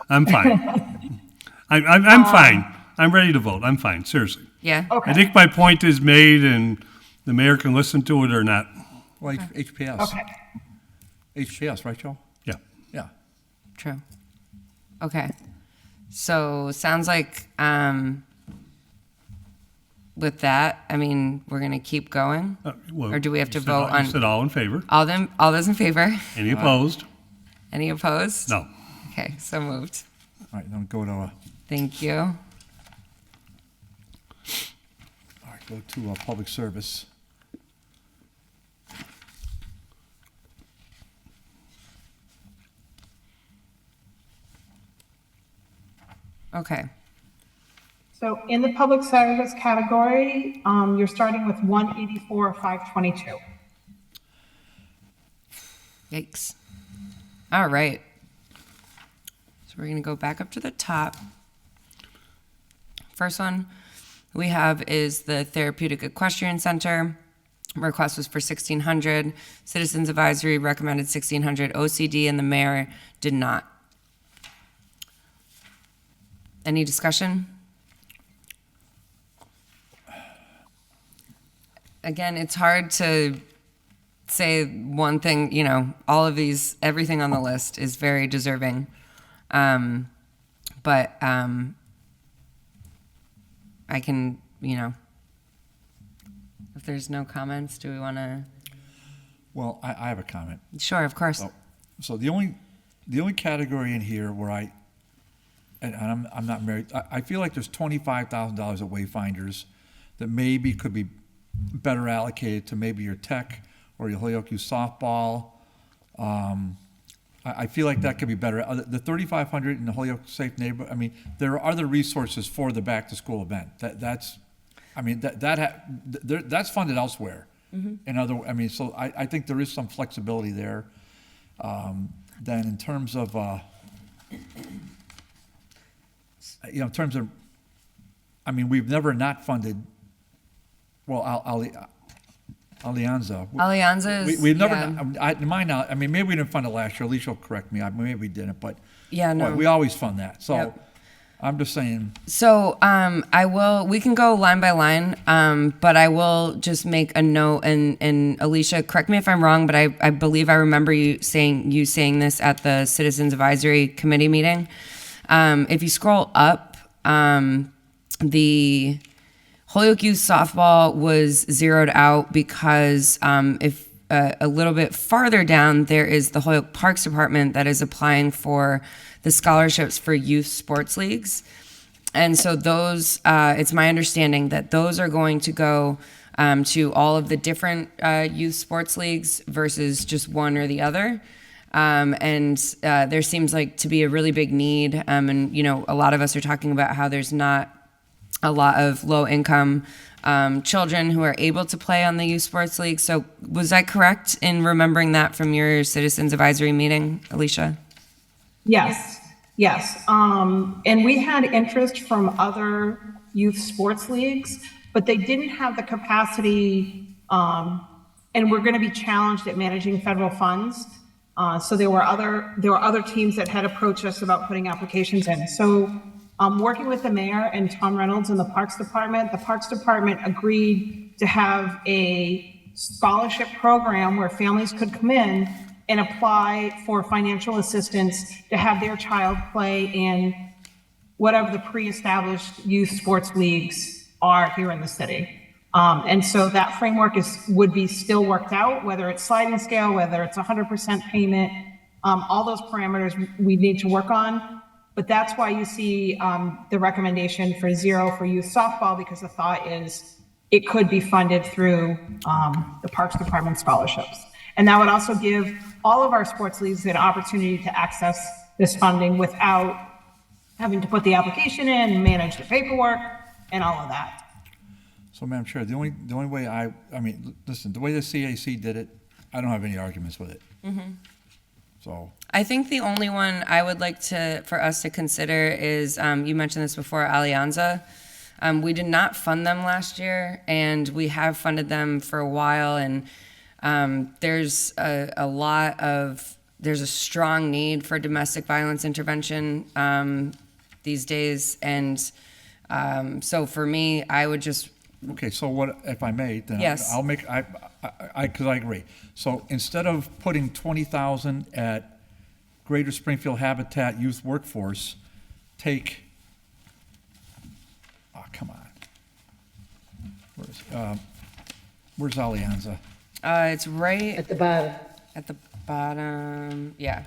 I'm fine. I'm fine. I'm ready to vote. I'm fine, seriously. Yeah. Okay. I think my point is made and the mayor can listen to it or not. well, HPS. Okay. HPS, right, Joe? Yeah. Yeah. True. Okay. So sounds like with that, I mean, we're going to keep going. Well, Or do we have to you said vote on- You said all in favor. All those in favor? Any opposed? Any opposed? No. Okay, so moved. All right, then go to Thank you. public service. Okay. So in the public service category, you're starting with 184,522. Yikes. All right. So we're going to go back up to the top. First one we have is the Therapeutic Equestrian Center. Request was for 1,600. Citizens Advisory recommended 1,600. OCD and the mayor did not. Any discussion? Again, it's hard to say one thing, you know, all of these, everything on the list is very deserving. But I can, you know, if there's no comments, do we want to? Well, I have a comment. Sure, of course. So the only category in here where I'm not married, I feel like there's $25,000 of wayfinders that maybe could be better allocated to maybe your tech or your Holyoke Youth softball. I feel like that could be better. The 3,500 in the Holyoke Safe Neighborhood, I mean, there are other resources for the back-to-school event. That's funded elsewhere. Mm-hmm. So I think there is some flexibility there. Then in terms of, we've never not funded, Alianza. Alianza is, We've never, yeah. in my knowledge, maybe we didn't fund it last year. Alicia will correct me. Maybe we didn't, but Yeah, no. we always fund that. So Yep. I'm just saying. So we can go line by line, but I will just make a note, and Alicia, correct me if I'm wrong, but I believe I remember you saying this at the Citizens Advisory Committee meeting. If you scroll up, the Holyoke Youth softball was zeroed out because if a little bit farther down, there is the Holyoke Parks Department that is applying for the scholarships for youth sports leagues. And so those, it's my understanding that those are going to go to all of the different youth sports leagues versus just one or the other. And there seems like to be a really big need. And, you know, a lot of us are talking about how there's not a lot of low-income children who are able to play on the youth sports league. So was I correct in remembering that from your Citizens Advisory meeting, Alicia? Yes. And we had interest from other youth sports leagues, but they didn't have the capacity, and we're going to be challenged at managing federal funds. So there were other teams that had approached us about putting applications in. So working with the mayor and Tom Reynolds in the Parks Department agreed to have a scholarship program where families could come in and apply for financial assistance to have their child play in whatever the pre-established youth sports leagues are here in the city. And so that framework would be still worked out, whether it's sliding scale, whether it's 100% payment, all those parameters we need to work on. But that's why you see the recommendation for 0 for youth softball, because the thought is it could be funded through the Parks Department scholarships. And that would also give all of our sports leagues an opportunity to access this funding without having to put the application in, manage the paperwork, and all of that. So, Madam Chair, the only way listen, the way the CAC did it, I don't have any arguments with it. Mm-hmm. So I think the only one I would like for us to consider is, you mentioned this before, Alianza. We did not fund them last year, and we have funded them for a while, and there's a strong need for domestic violence intervention these days, and so for me, I would just. Okay, so what, if I may, then yes. because I agree. So instead of putting 20,000 at Greater Springfield Habitat Youth Workforce, take, come on. Where's Alianza? It's right At the bottom. at the bottom, yeah,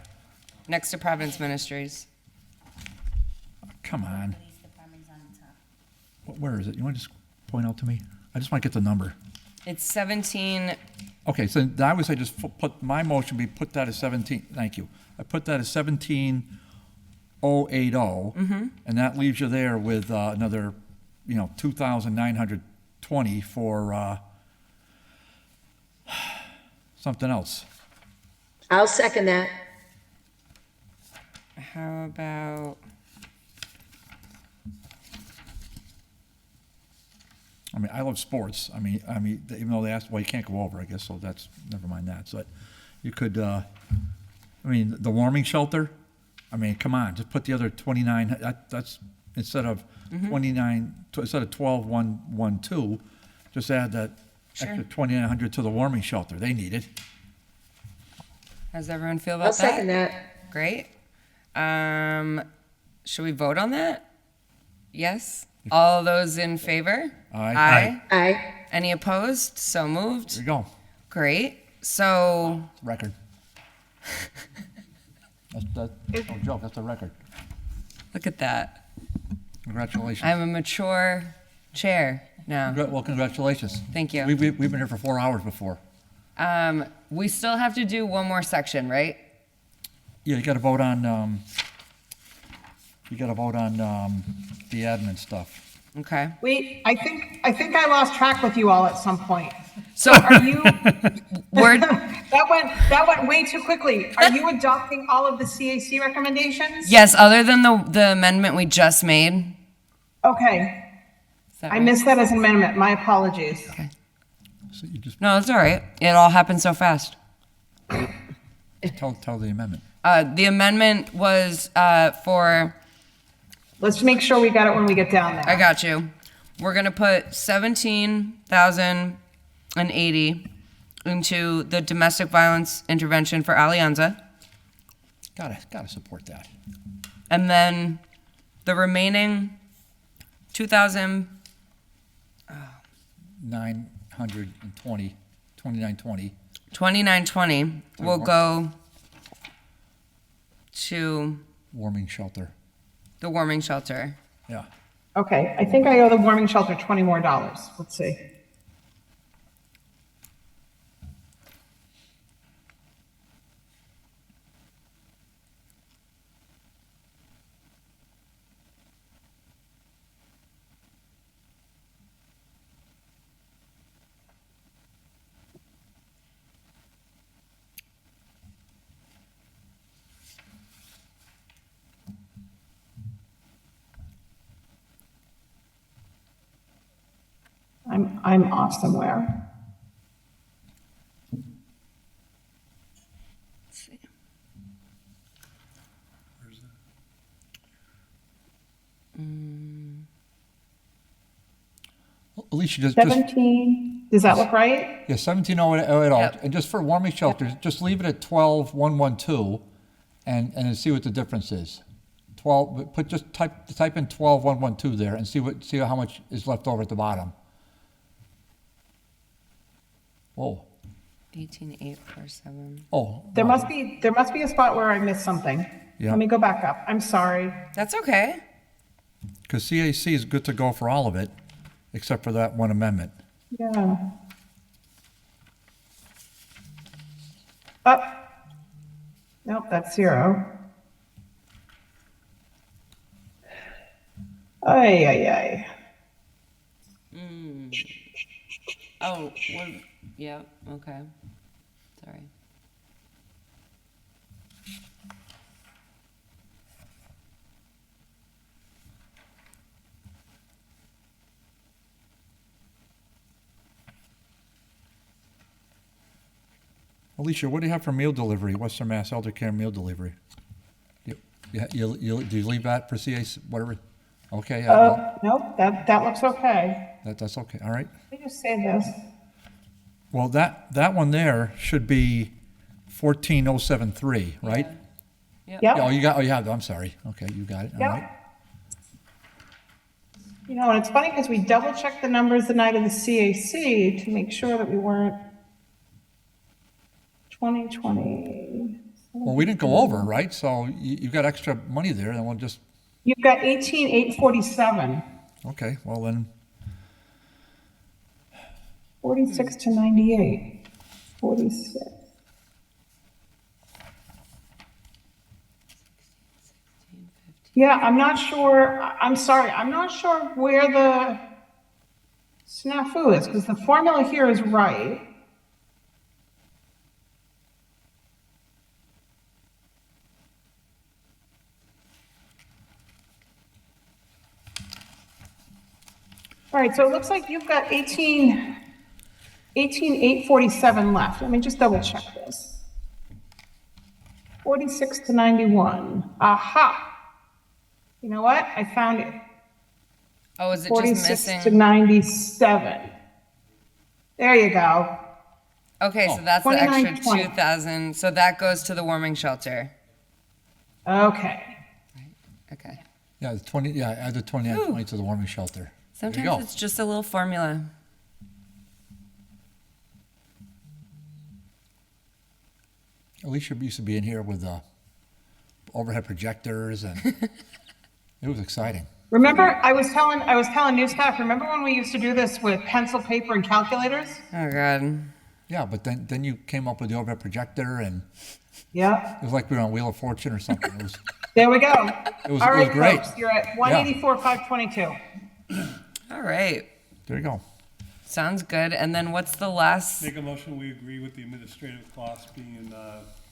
next to Providence Ministries. Come on. Where is it? You want to just point out to me? I just want to get the number. It's 17. Okay, so I would say just put my motion be put that as 17. Thank you. I put that as 17 and that leaves you there with another, 2,920 for something else. I'll second that. How about, I mean, I love sports. I mean, even though they asked, well, you can't go over, I guess, so that's, never mind that. So you could, the warming shelter, I mean, come on, just put the other 29, that's, instead of 29, instead of 12,112, just add that extra 2,900 to the warming shelter. They need it. how does everyone feel about I'll that? second that. Great. Should we vote on that? Yes? All those in favor? Aye. Aye. Any opposed? So moved. There you go. Great. So, Record. That's no joke, that's a record. look at that. Congratulations. I'm a mature chair now. Well, congratulations. Thank you. We've been here for 4 hours before. We still have to do one more section, right? Yeah, you gotta vote on, the admin stuff. Okay. Wait, I think I lost track with you all at some point. So, Are you, we're, that went way too quickly. Are you adopting all of the CAC recommendations? yes, other than the amendment we just made. Okay, Is that I right? missed that as an amendment. My apologies. Okay. So you just No, it's all right. It all happened so fast. tell the amendment. The amendment was for, Let's make sure we got it when we get down I there. got you. We're gonna put 17,080 into the domestic violence intervention for Alianza, Gotta support that. and then the remaining 2,000, 920, 2920. 2920 will go to Warming shelter. the warming shelter. Yeah. Okay, I think I owe the warming shelter $20 more. Let's see. I'm off somewhere. Let's see. Alicia, just 17, does that look right? yeah, 17,080, Yep. and just for warming shelters, just leave it at 12,112, and then see what the difference is. 12, just type in 12,112 there, and see how much is left over at the bottom. Whoa. 18,847. Oh. There wow. must be a spot where I missed something. Yeah. Let me go back up. I'm sorry. That's okay. Because CAC is good to go for all of it, except for that one amendment. Yeah. Up. Nope, that's 0. Ay, ay, ay. Oh, well, yeah, okay. Sorry. Alicia, what do you have for meal delivery, Western Mass Elder Care meal delivery? Do you leave that for CAC, whatever? Okay, Nope, that looks okay. that's okay, all right. Let me just say this. Well, that one there should be 14,073, right? Yep. Yep. Oh, you have it, I'm sorry. Okay, you got it, all Yep. right. You know, and it's funny because we double checked the numbers the night of the CAC to make sure that we weren't 2020. Well, we didn't go over, right? So you got extra money there, and we'll just, You've got 18,847, okay, well then, 46 to 98, 46. Yeah, I'm not sure, I'm sorry, I'm not sure where the snafu is, because the formula here is right. All right, so it looks like you've got 18,847 left. Let me just double check this. 46 to 91. Aha! You know what? I found it. Oh, is it just 46 missing? to 97. There you go. Okay, so that's the extra 29.20. 2,000. So that goes to the warming shelter. Okay. Okay. Yeah, the 20, yeah, add the 29.20 to the warming shelter. There you Sometimes go. it's just a little formula. Alicia used to be in here with overhead projectors, and it was exciting. Remember, I was telling new staff, remember when we used to do this with pencil, paper, and calculators? Oh, God. Yeah, but then you came up with the overhead projector, and Yeah. it was like we were on Wheel of Fortune or something. It was, There we go. it was All right, great. folks, you're at 184,522. All right. There you go. Sounds good. And then what's the last? Make a motion, we agree with the administrative costs being,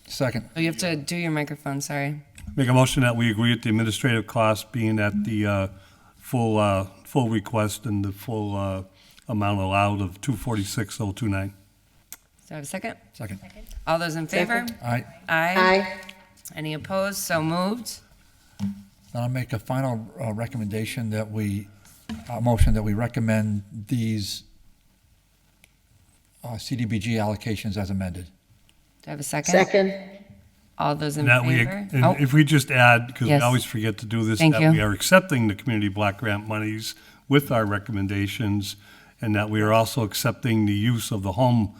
Second. Oh, you have to do your microphone. Sorry. make a motion that we agree with the administrative costs being at the full request and the full amount allowed of 246,029. Do I have a second? Second. All those in favor? All right. Aye. Aye. Any opposed? So moved. Then I'll make a final recommendation that motion that we recommend these CDBG allocations as amended. Do I have a second? Second. All those in And that we, favor? and Oh, if we just add, because we Yes. always forget to do this, Thank that you. we are accepting the community block grant monies with our recommendations, and that we are also accepting the use of the home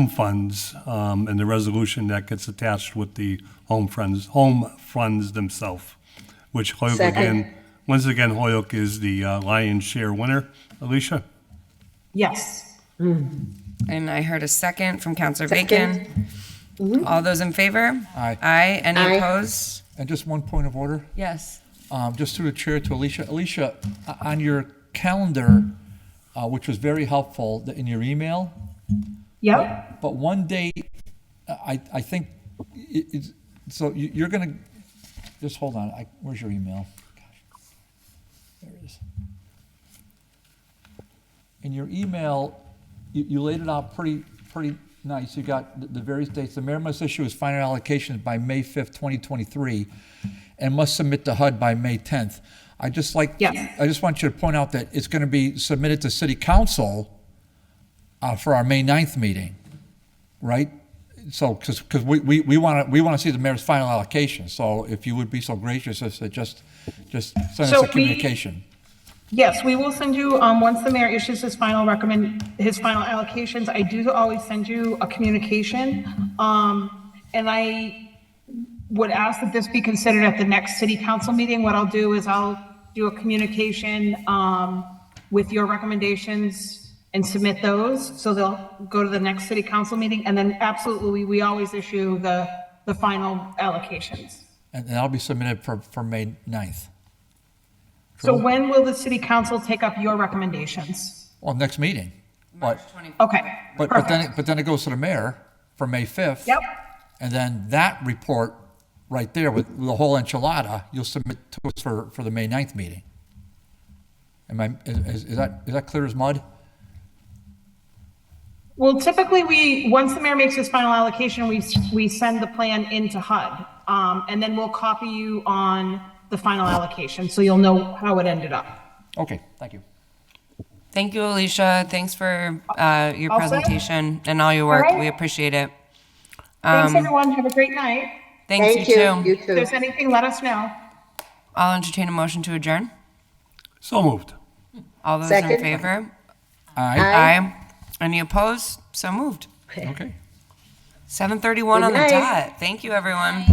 funds, and the resolution that gets attached with the home funds themselves, which Hoyok Second. again, once again, Hoyok is the lion's share winner. Alicia? Yes. and I heard a second from Counselor Second. Bacon. All those in favor? Aye. Aye. Any Aye. opposed? And just one point of order, Yes. just through the chair to Alicia. Alicia, on your calendar, which was very helpful in your email, Yep. but one date, I think, so you're going to, just hold on, where's your email? Gosh. There it is. In your email, you laid it out pretty nice. You got the various dates. The mayor must issue his final allocations by May 5th, 2023, and must submit to HUD by May 10th. I just want you to point out that it's going to be submitted to City Council for our May 9th meeting, right? So, because we want to see the mayor's final allocation. So, if you would be so gracious as to just send us a communication. Yes, we will send you, once the mayor issues his final allocations, I do always send you a communication. And I would ask that this be considered at the next city council meeting. What I'll do is I'll do a communication, with your recommendations and submit those. So they'll go to the next city council meeting. And then absolutely, we always issue the final allocations. And that'll be submitted for May 9th. So when will the city council take up your recommendations? Well, next meeting. March But, 24th. Okay. but perfect. then it goes to the mayor for May 5th. Yep. And then that report right there with the whole enchilada, you'll submit to us for the May 9th meeting. Is that clear as mud? Well, typically once the mayor makes his final allocation, we send the plan into HUD. And then we'll copy you on the final allocation, so you'll know how it ended up. Okay, thank you. Thank you, Alicia. Thanks for your All set? presentation and all your work. All right. We appreciate it. Thanks, everyone. Have a great night. Thanks, Thank you you. too. You If there's too. anything, let us know. I'll entertain a motion to adjourn. So moved. All those in Second. favor? Aye. Aye. Any opposed? So moved. Okay. 7:31 on Good the night. dot. Thank you, everyone.